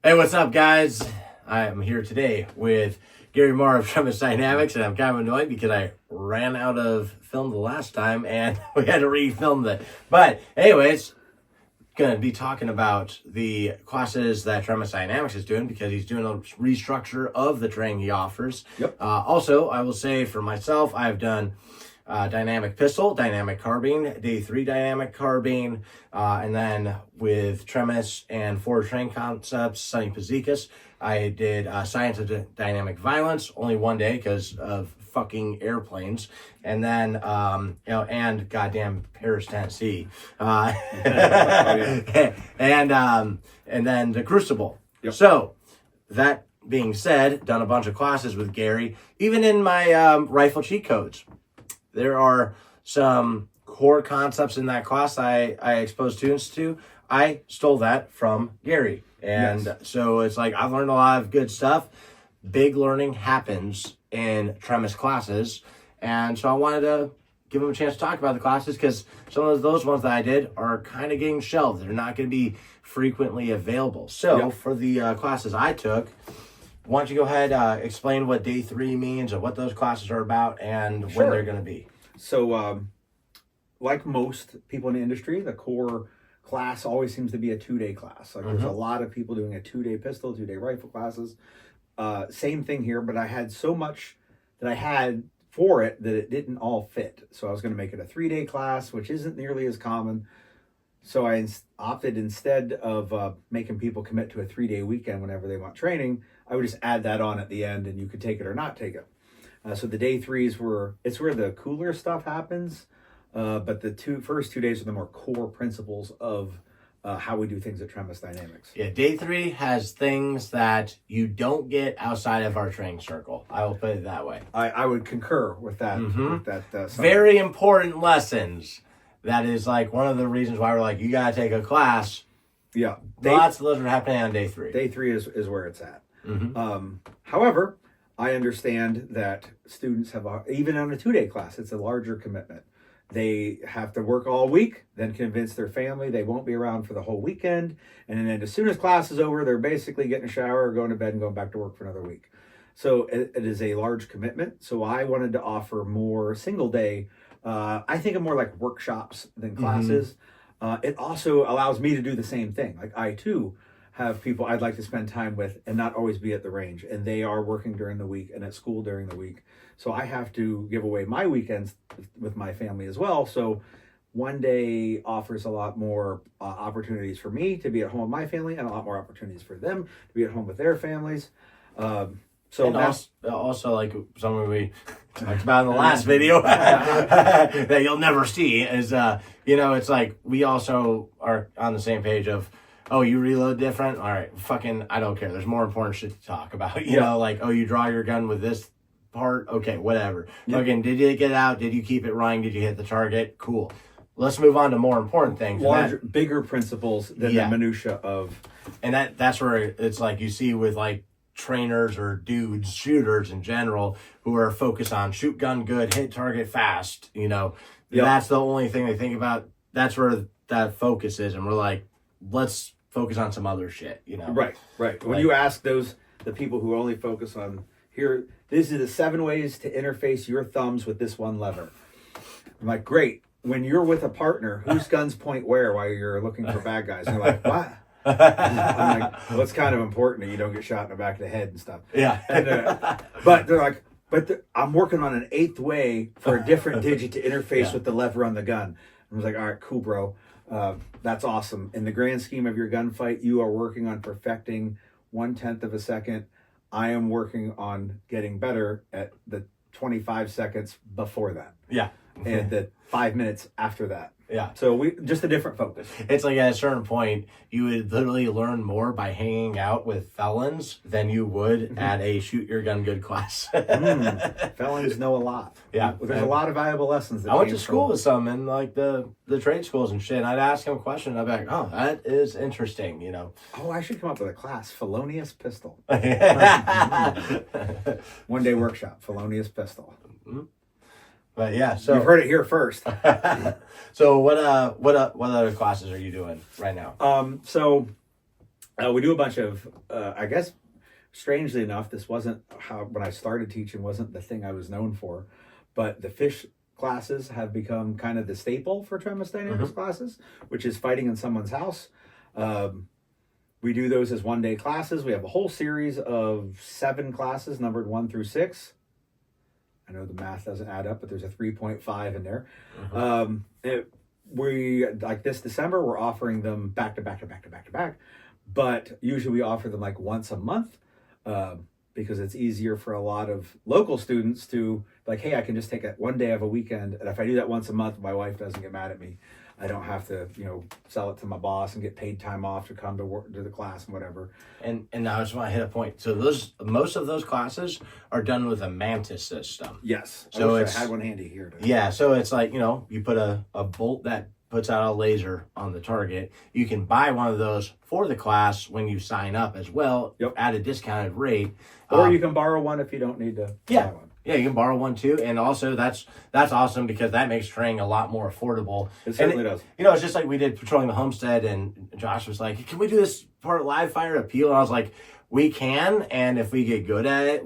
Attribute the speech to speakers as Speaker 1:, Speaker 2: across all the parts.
Speaker 1: Hey, what's up, guys? I am here today with Garry Marr of Tremis Dynamics, and I'm kind of annoyed because I ran out of film the last time and we had to refilm that. But anyways, going to be talking about the classes that Tremis Dynamics is doing because he's doing a restructure of the training he offers.
Speaker 2: Yep.
Speaker 1: Also, I will say for myself, I've done dynamic pistol, dynamic carbine, day 3 dynamic carbine, and then with Tremis and Forward Train Concepts, Sonny Pazikas, I did Science of Dynamic Violence, only one day because of fucking airplanes, and then and goddamn Paris, Tennessee, and then the Crucible.
Speaker 2: Yep.
Speaker 1: So that being said, done a bunch of classes with Garry, even in my rifle cheat codes. There are some core concepts in that class I expose students to. I stole that from Garry. And
Speaker 2: Yes.
Speaker 1: So it's like I've learned a lot of good stuff. Big learning happens in Tremis classes. And so I wanted to give them a chance to talk about the classes because some of those ones that I did are kind of getting shelved. They're not going to be frequently available. So
Speaker 2: Yep.
Speaker 1: for the classes I took, why don't you go ahead, explain what day 3 means and what those classes are about and when
Speaker 2: Sure.
Speaker 1: they're going to be.
Speaker 2: So, like most people in the industry, the core class always seems to be a 2-day class. Like there's a lot of people doing a 2-day pistol, 2-day rifle classes. Same thing here, but I had so much that I had for it that it didn't all fit. So I was going to make it a 3-day class, which isn't nearly as common. So I opted instead of making people commit to a 3-day weekend whenever they want training, I would just add that on at the end and you could take it or not take it. So the day 3s it's where the cooler stuff happens, but the first 2 days are the more core principles of how we do things at Tremis Dynamics.
Speaker 1: Yeah, day 3 has things that you don't get outside of our training circle. I will put it that way.
Speaker 2: I would concur with that.
Speaker 1: Very important lessons. That is like one of the reasons why we're like, you got to take a class.
Speaker 2: Yeah.
Speaker 1: Lots of those are happening on day 3.
Speaker 2: Day 3 is where it's at. However, I understand that students have, even on a 2-day class, it's a larger commitment. They have to work all week, then convince their family they won't be around for the whole weekend. And then as soon as class is over, they're basically getting a shower, going to bed, and going back to work for another week. So it is a large commitment. So I wanted to offer more single day, I think of more like workshops than classes. It also allows me to do the same thing. Like I too have people I'd like to spend time with and not always be at the range. And they are working during the week and at school during the week. So I have to give away my weekends with my family as well. So one day offers a lot more opportunities for me to be at home with my family and a lot more opportunities for them to be at home with their families. So
Speaker 1: and also like something we talked about in the last video that you'll never see is, it's like we also are on the same page of, oh, you reload different? All right, fucking, I don't care. There's more important shit to talk about. You know, like, oh, you draw your gun with this part? Okay, whatever.
Speaker 2: Yep.
Speaker 1: Fucking, did you get out? Did you keep it running? Did you hit the target? Cool. Let's move on to more important things.
Speaker 2: Larger, bigger principles than the minutia of...
Speaker 1: And that's where it's like you see with like trainers or dudes, shooters in general, who are focused on shoot gun good, hit target fast, That's the only thing they think about. That's where that focus is. And we're like, let's focus on some other shit,
Speaker 2: Right. When you ask the people who only focus on here, these are the 7 ways to interface your thumbs with this one lever. I'm like, great. When you're with a partner, whose guns point where while you're looking for bad guys? And you're like, what? I'm like, well, it's kind of important that you don't get shot in the back of the head and stuff.
Speaker 1: Yeah.
Speaker 2: And, but they're like, I'm working on an 8th way for a different digit to interface with the lever on the gun. I was like, all right, cool, bro. That's awesome. In the grand scheme of your gunfight, you are working on perfecting 1/10 of a second. I am working on getting better at the 25 seconds before that.
Speaker 1: Yeah.
Speaker 2: And the 5 minutes after that.
Speaker 1: Yeah.
Speaker 2: So just a different focus.
Speaker 1: It's like at a certain point, you would literally learn more by hanging out with felons than you would at a shoot your gun good class.
Speaker 2: Felons know a lot.
Speaker 1: Yeah.
Speaker 2: There's a lot of valuable lessons.
Speaker 1: I went to school with some in like the trade schools and shit. And I'd ask them a question. I'd be like, oh, that is interesting,
Speaker 2: Oh, I should come up with a class. Felonious pistol. 1-day workshop. Felonious pistol.
Speaker 1: But yeah, so
Speaker 2: you've heard it here first.
Speaker 1: So what other classes are you doing right now?
Speaker 2: So We do a bunch of, I guess, strangely enough, this wasn't how, when I started teaching, wasn't the thing I was known for, but the fish classes have become kind of the staple for Tremis Dynamics classes, which is fighting in someone's house. We do those as 1 day classes. We have a whole series of 7 classes numbered 1 through 6. I know the math doesn't add up, but there's a 3.5 in there. We, like this December, we're offering them back to back to back to back to back, but usually we offer them like once a month, because it's easier for a lot of local students to like, hey, I can just take it 1 day of a weekend, and if I do that once a month, my wife doesn't get mad at me. I don't have to, sell it to my boss and get paid time off to come to work, to the class and whatever.
Speaker 1: And I just want to hit a point. So most of those classes are done with a Mantis system.
Speaker 2: Yes.
Speaker 1: So
Speaker 2: I had one handy here.
Speaker 1: Yeah. So it's like, you put a bolt that puts out a laser on the target. You can buy one of those for the class when you sign up as well, at a discounted rate.
Speaker 2: Or you can borrow one if you don't need to buy one.
Speaker 1: Yeah, you can borrow one too, and also that's awesome because that makes training a lot more affordable.
Speaker 2: It certainly does.
Speaker 1: It's just like we did patrolling the homestead, and Josh was like, "Can we do this part live fire appeal?" And I was like, "We can, and if we get good at it,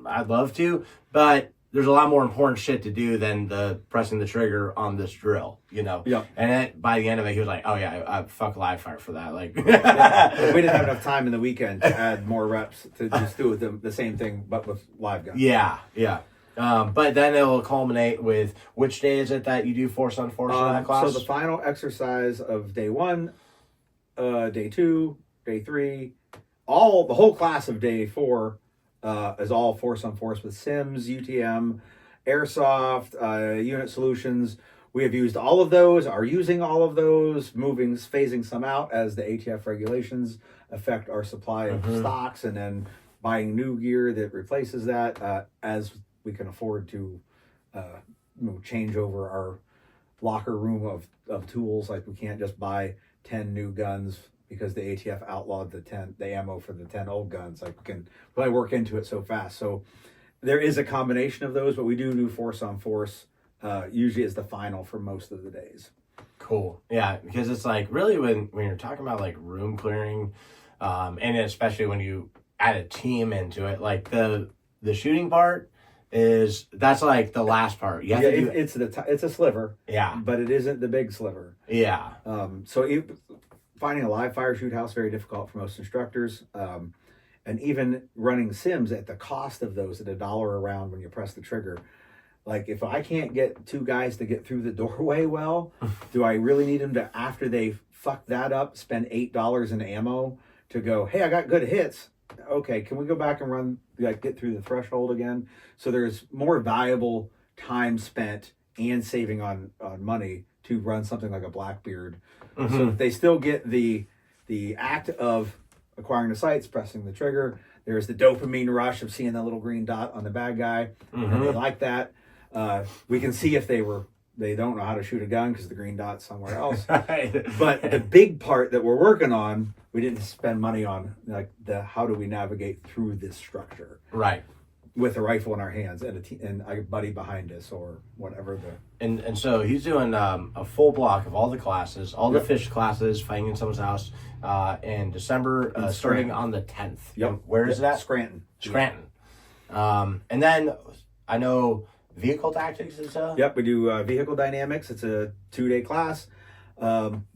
Speaker 1: I'd love to, but there's a lot more important shit to do than the pressing the trigger on this drill,
Speaker 2: Yeah.
Speaker 1: And then by the end of it, he was like, "Oh yeah, I fuck live fire for that." Like,
Speaker 2: we didn't have enough time in the weekend to add more reps to just do the same thing, but with live guns.
Speaker 1: Yeah. But then it'll culminate with which day is it that you do force on force in that class?
Speaker 2: So the final exercise of day 1, day 2, day 3, the whole class of day 4. Is all force on force with sims, UTM, airsoft, unit solutions. We have used all of those, are using all of those, phasing some out as the ATF regulations affect our supply of stocks, and then buying new gear that replaces that as we can afford to change over our locker room of tools. Like we can't just buy 10 new guns because the ATF outlawed the ammo for the 10 old guns. Like we can really work into it so fast. So there is a combination of those, but we do force on force, usually as the final for most of the days.
Speaker 1: Cool. Yeah, because it's like really when you're talking about like room clearing, and especially when you add a team into it, like the shooting part that's like the last part. You have to do
Speaker 2: it's a sliver.
Speaker 1: Yeah.
Speaker 2: But it isn't the big sliver.
Speaker 1: Yeah.
Speaker 2: Finding a live fire shoot house, very difficult for most instructors. And even running sims at the cost of those at $1 a round when you press the trigger. Like if I can't get 2 guys to get through the doorway well, do I really need them to, after they fuck that up, spend $8 in ammo to go, hey, I got good hits. Okay, can we go back and run, get through the threshold again? So there's more valuable time spent and saving on money to run something like a Blackbeard. So that they still get the act of acquiring the sights, pressing the trigger. There's the dopamine rush of seeing the little green dot on the bad guy. And they like that. We can see if they don't know how to shoot a gun because the green dot's somewhere else. But the big part that we're working on, we didn't spend money on, like how do we navigate through this structure?
Speaker 1: Right.
Speaker 2: With a rifle in our hands and a buddy behind us or whatever
Speaker 1: and so he's doing a full block of all the classes, all the fish classes, fighting in someone's house in December, starting on the 10th.
Speaker 2: Yep.
Speaker 1: Where is that?
Speaker 2: Scranton.
Speaker 1: And then I know vehicle tactics is
Speaker 2: Yep, we do vehicle dynamics. It's a 2-day class.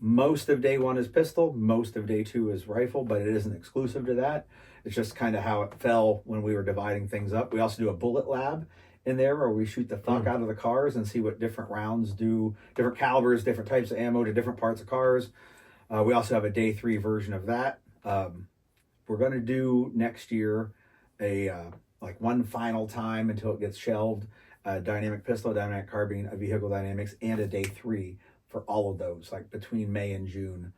Speaker 2: Most of day 1 is pistol, most of day 2 is rifle, but it isn't exclusive to that. It's just kind of how it fell when we were dividing things up. We also do a bullet lab in there where we shoot the fuck out of the cars and see what different rounds do, different calibers, different types of ammo to different parts of cars. We also have a day 3 version of that. We're going to do next year a one final time until it gets shelved, a dynamic pistol, dynamic carbine, a vehicle dynamics, and a day 3 for all of those, like between May and June.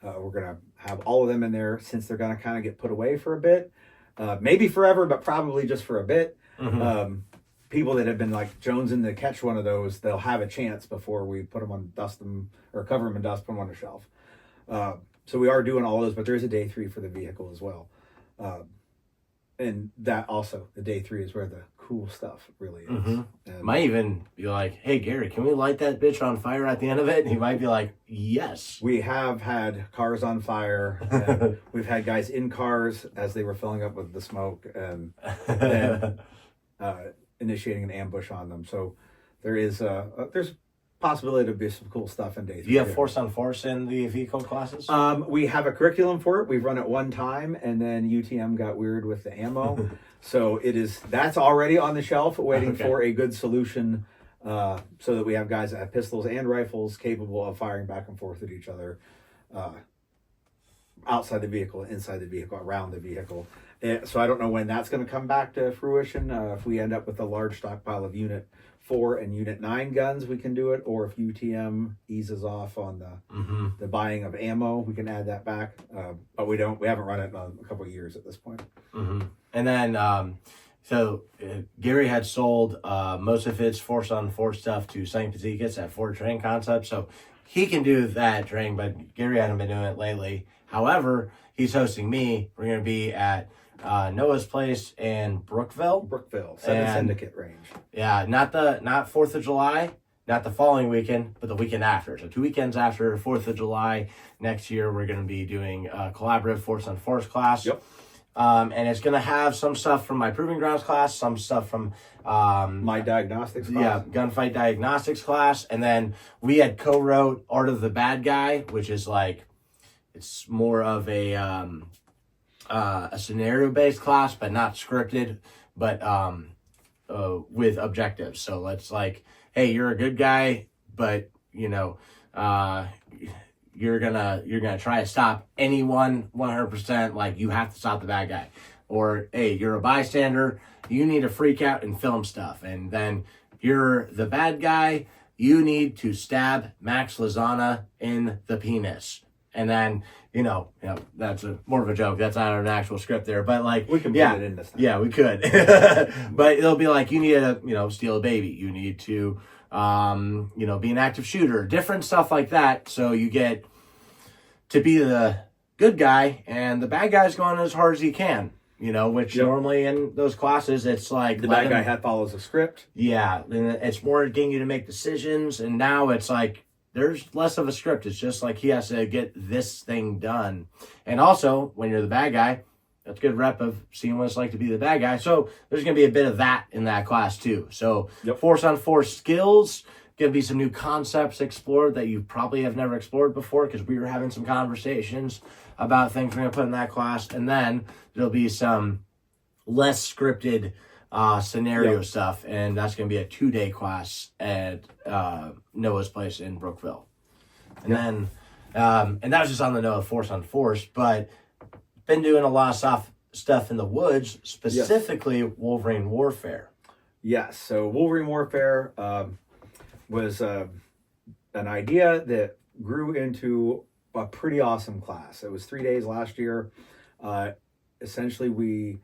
Speaker 2: We're going to have all of them in there since they're going to kind of get put away for a bit. Maybe forever, but probably just for a bit. People that have been like jonesing to catch one of those, they'll have a chance before we put them on, dust them, or cover them in dust, put them on the shelf. So we are doing all those, but there's a day 3 for the vehicle as well. And that also, the day 3 is where the cool stuff. It really is. And
Speaker 1: Might even be like, hey, Gary, can we light that bitch on fire at the end of it? And he might be like, yes.
Speaker 2: we have had cars on fire. And we've had guys in cars as they were filling up with the smoke and then initiating an ambush on them. So there's possibility to be some cool stuff in day 3.
Speaker 1: Do you have force on force in the vehicle classes?
Speaker 2: We have a curriculum for it. We've run it one time, and then UTM got weird with the ammo. So that's already on the shelf waiting for a good solution, so that we have guys that have pistols and rifles capable of firing back and forth at each other, outside the vehicle, inside the vehicle, around the vehicle. So I don't know when that's going to come back to fruition. If we end up with a large stockpile of Unit 4 and Unit 9 guns, we can do it. Or if UTM eases off on the buying of ammo, we can add that back. But we haven't run it in a couple of years at this point.
Speaker 1: And then, Gary had sold most of his force on force stuff to St. Pazikas at Fort Train Concept. So he can do that training, but Gary hasn't been doing it lately. However, he's hosting me. We're going to be at Noah's Place in Brookville.
Speaker 2: 7th Syndicate range.
Speaker 1: Yeah, not 4th of July, not the following weekend, but the weekend after. So 2 weekends after 4th of July next year, we're going to be doing a collaborative force on force class.
Speaker 2: Yep.
Speaker 1: And it's going to have some stuff from my Proving Grounds class, some stuff from
Speaker 2: my diagnostics class.
Speaker 1: Yeah, gunfight diagnostics class. And then we had co-wrote Art of the Bad Guy, which is like, it's more of a scenario-based class, but not scripted, but with objectives. So it's like, hey, you're a good guy, but you're gonna try to stop anyone 100%. Like, you have to stop the bad guy. Or, hey, you're a bystander, you need to freak out and film stuff. And then you're the bad guy, you need to stab Max Lozana in the penis. And then, that's more of a joke. That's not an actual script there. But like,
Speaker 2: we can put it in this time.
Speaker 1: Yeah, we could. But it'll be like, you need to, steal a baby. You need to, be an active shooter. Different stuff like that. So you get to be the good guy, and the bad guy's going as hard as he can. Which normally in those classes, it's like
Speaker 2: the bad guy follows a script.
Speaker 1: Yeah, and it's more getting you to make decisions. And now it's like, there's less of a script. It's just like, he has to get this thing done. And also, when you're the bad guy, that's a good rep of seeing what it's like to be the bad guy. So there's going to be a bit of that in that class too. So force on force skills, going to be some new concepts explored that you probably have never explored before, because we were having some conversations about things we're going to put in that class. And then there'll be some less scripted scenario stuff, and that's going to be a 2-day class at Noah's Place in Brookville. And then, and that was just on the Noah force on force, but been doing a lot of stuff in the woods, specifically Wolverine Warfare.
Speaker 2: Yes, so Wolverine Warfare was an idea that grew into a pretty awesome class. It was 3 days last year. Essentially, we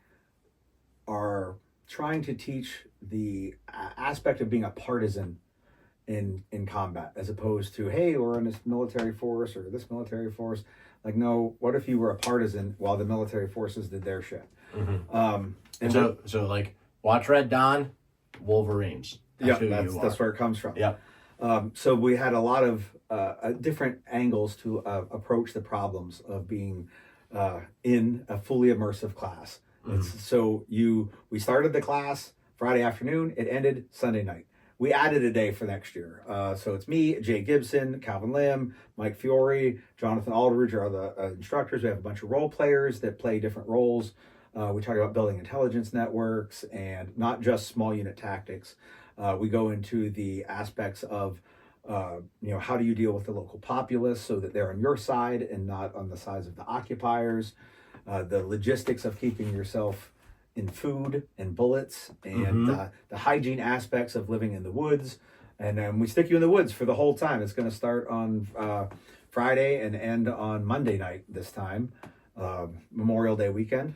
Speaker 2: are trying to teach the aspect of being a partisan in combat, as opposed to, hey, we're in this military force or this military force. Like, no, what if you were a partisan while the military forces did their shit?
Speaker 1: And so like, watch Red Dawn, Wolverines.
Speaker 2: That's where it comes from. So we had a lot of different angles to approach the problems of being in a fully immersive class. We started the class Friday afternoon, it ended Sunday night. We added a day for next year. So it's me, Jay Gibson, Calvin Lim, Mike Fiore, Jonathan Aldridge are the instructors. We have a bunch of role players that play different roles. We talk about building intelligence networks and not just small unit tactics. We go into the aspects of, how do you deal with the local populace so that they're on your side and not on the sides of the occupiers. The logistics of keeping yourself in food and bullets, and the hygiene aspects of living in the woods. And then we stick you in the woods for the whole time. It's going to start on Friday and end on Monday night this time, Memorial Day weekend.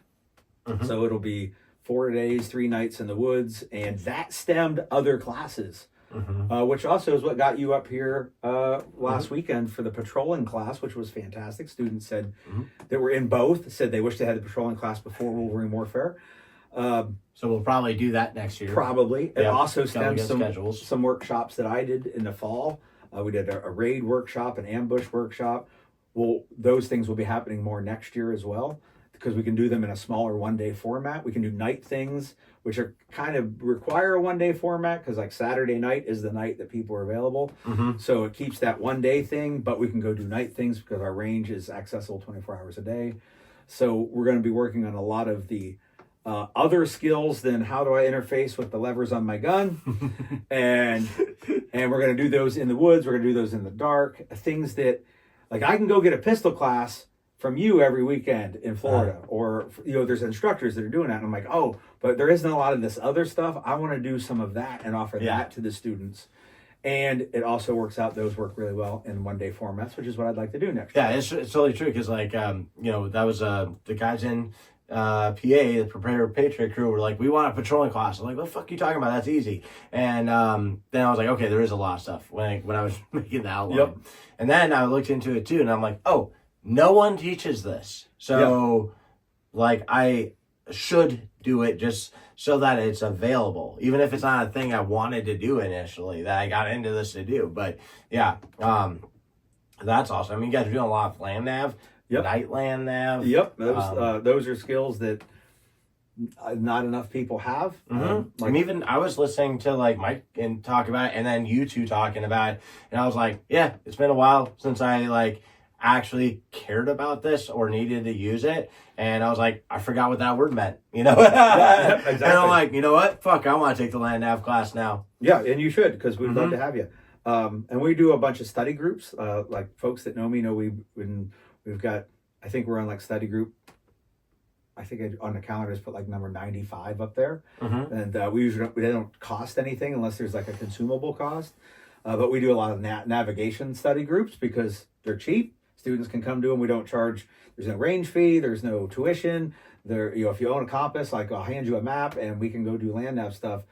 Speaker 2: So it'll be 4 days, 3 nights in the woods, and that stemmed other classes, which also is what got you up here last weekend for the patrolling class, which was fantastic. Students said that were in both, said they wish they had the patrolling class before Wolverine Warfare.
Speaker 1: So we'll probably do that next year.
Speaker 2: Probably. It also
Speaker 1: Gotta
Speaker 2: stems
Speaker 1: get
Speaker 2: some workshops that I did in the fall. We did a raid workshop, an ambush workshop. Well, those things will be happening more next year as well, because we can do them in a smaller 1-day format. We can do night things, which are kind of require a 1-day format, because like Saturday night is the night that people are available. So it keeps that 1-day thing, but we can go do night things because our range is accessible 24 hours a day. So we're going to be working on a lot of the other skills than how do I interface with the levers on my gun, and we're going to do those in the woods. We're going to do those in the dark. Things that, like, I can go get a pistol class from you every weekend in Florida, or there's instructors that are doing that, and I'm like, oh, but there isn't a lot of this other stuff. I want to do some of that and offer that to the students. And it also works out; those work really well in 1-day formats, which is what I'd like to do next year.
Speaker 1: Yeah, it's totally true, because like that was the guys in PA, the Prepare Patriot crew, were like, we want a patrolling class. I'm like, what the fuck are you talking about? That's easy. And then I was like, okay, there is a lot of stuff when I was making the outline. And then I looked into it too, and I'm like, oh, no one teaches this. So like I should do it just so that it's available, even if it's not a thing I wanted to do initially, that I got into this to do. But yeah, that's awesome. I mean, you guys are doing a lot of land nav. Night land nav.
Speaker 2: Those are skills that not enough people have.
Speaker 1: And even I was listening to like Mike and talk about it, and then you two talking about it, and I was like, yeah, it's been a while since I like actually cared about this or needed to use it. And I was like, I forgot what that word meant, Exactly. And I'm like, you know what? Fuck, I want to take the land nav class now.
Speaker 2: Yeah, and you should, because we'd love to have you. And we do a bunch of study groups. Like folks that know me know we've got, I think we're on like study group. I think on the calendar just put like number 95 up there. And they don't cost anything unless there's like a consumable cost. But we do a lot of navigation study groups because they're cheap. Students can come to them. We don't charge. There's no range fee. There's no tuition. If you own a compass, like I'll hand you a map and we can go do land nav stuff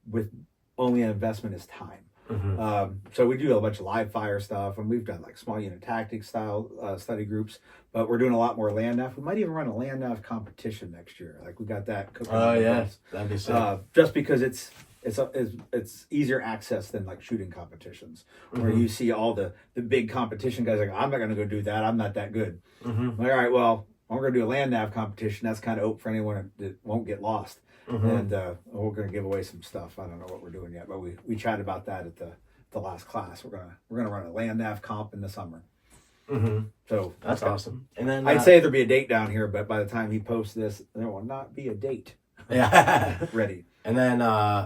Speaker 2: with only an investment is time. So we do a bunch of live fire stuff, and we've done like small unit tactics style study groups, but we're doing a lot more land nav. We might even run a land nav competition next year. Like we got that cooking.
Speaker 1: Oh yeah, that'd be sick.
Speaker 2: Just because it's easier access than like shooting competitions, where you see all the big competition guys like, I'm not going to go do that. I'm not that good. Like, all right, well, I'm going to do a land nav competition. That's kind of open for anyone that won't get lost. And we're going to give away some stuff. I don't know what we're doing yet, but we chatted about that at the last class. We're gonna run a land nav comp in the summer. So
Speaker 1: that's awesome. And then
Speaker 2: I'd say there'd be a date down here, but by the time he posts this, there will not be a date. Ready.
Speaker 1: And then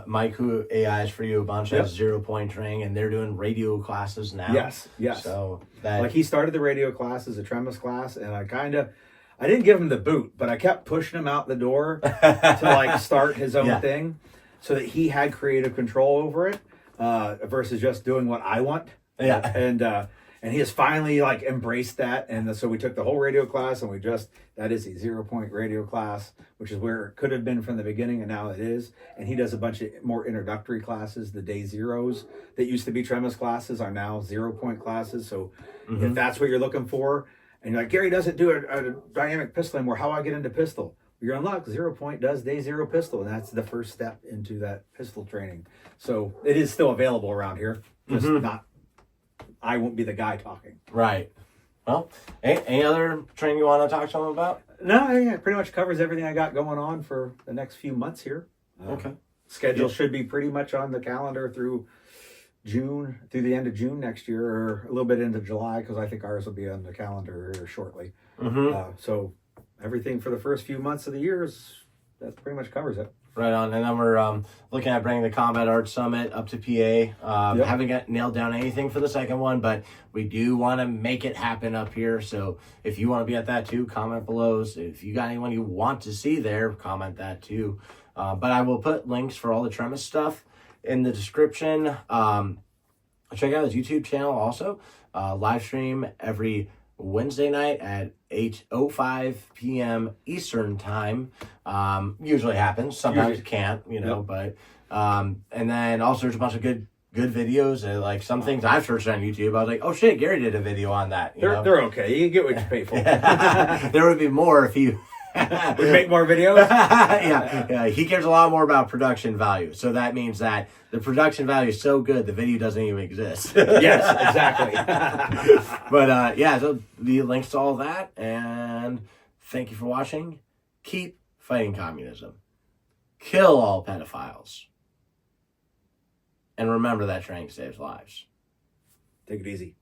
Speaker 1: Mike, who AIs for you a bunch, has 0 Point training, and they're doing radio classes now.
Speaker 2: Yes.
Speaker 1: So
Speaker 2: he started the radio class as a Tremis class, and I didn't give him the boot, but I kept pushing him out the door to like start his own thing, so that he had creative control over it, versus just doing what I want. And he has finally like embraced that, and so we took the whole radio class, and that is a 0 Point radio class, which is where it could have been from the beginning, and now it is. And he does a bunch of more introductory classes. The day zeros that used to be Tremis classes are now 0 Point classes. So if that's what you're looking for. And you're like, Gary doesn't do a dynamic pistol anymore. How do I get into pistol? You're unlocked. 0 Point does day zero pistol, and that's the first step into that pistol training. So it is still available around here. Just not. I won't be the guy talking.
Speaker 1: Right. Well, any other training you want to talk to them about?
Speaker 2: No, it pretty much covers everything I got going on for the next few months here.
Speaker 1: Okay.
Speaker 2: Schedule should be pretty much on the calendar through the end of June next year, or a little bit into July, because I think ours will be on the calendar here shortly. So everything for the first few months of the year that pretty much covers it.
Speaker 1: Right on. And then we're looking at bringing the Combat Arts Summit up to PA. Haven't nailed down anything for the second one, but we do want to make it happen up here. So if you want to be at that too, comment below. So if you got anyone you want to see there, comment that too. But I will put links for all the Tremis stuff in the description. Check out his YouTube channel also. Live stream every Wednesday night at 8:05 p.m. Eastern time. Usually happens. Sometimes it can't, but and then also there's a bunch of good videos, and like some things I've searched on YouTube. I was like, oh shit, Gary did a video on that.
Speaker 2: They're okay. You get what you pay for.
Speaker 1: There would be more if he
Speaker 2: We make more videos.
Speaker 1: Yeah, he cares a lot more about production value. So that means that the production value is so good, the video doesn't even exist.
Speaker 2: Yes, exactly.
Speaker 1: But yeah, so the links to all that, and thank you for watching. Keep fighting communism. Kill all pedophiles. And remember that training saves lives.
Speaker 2: Take it easy.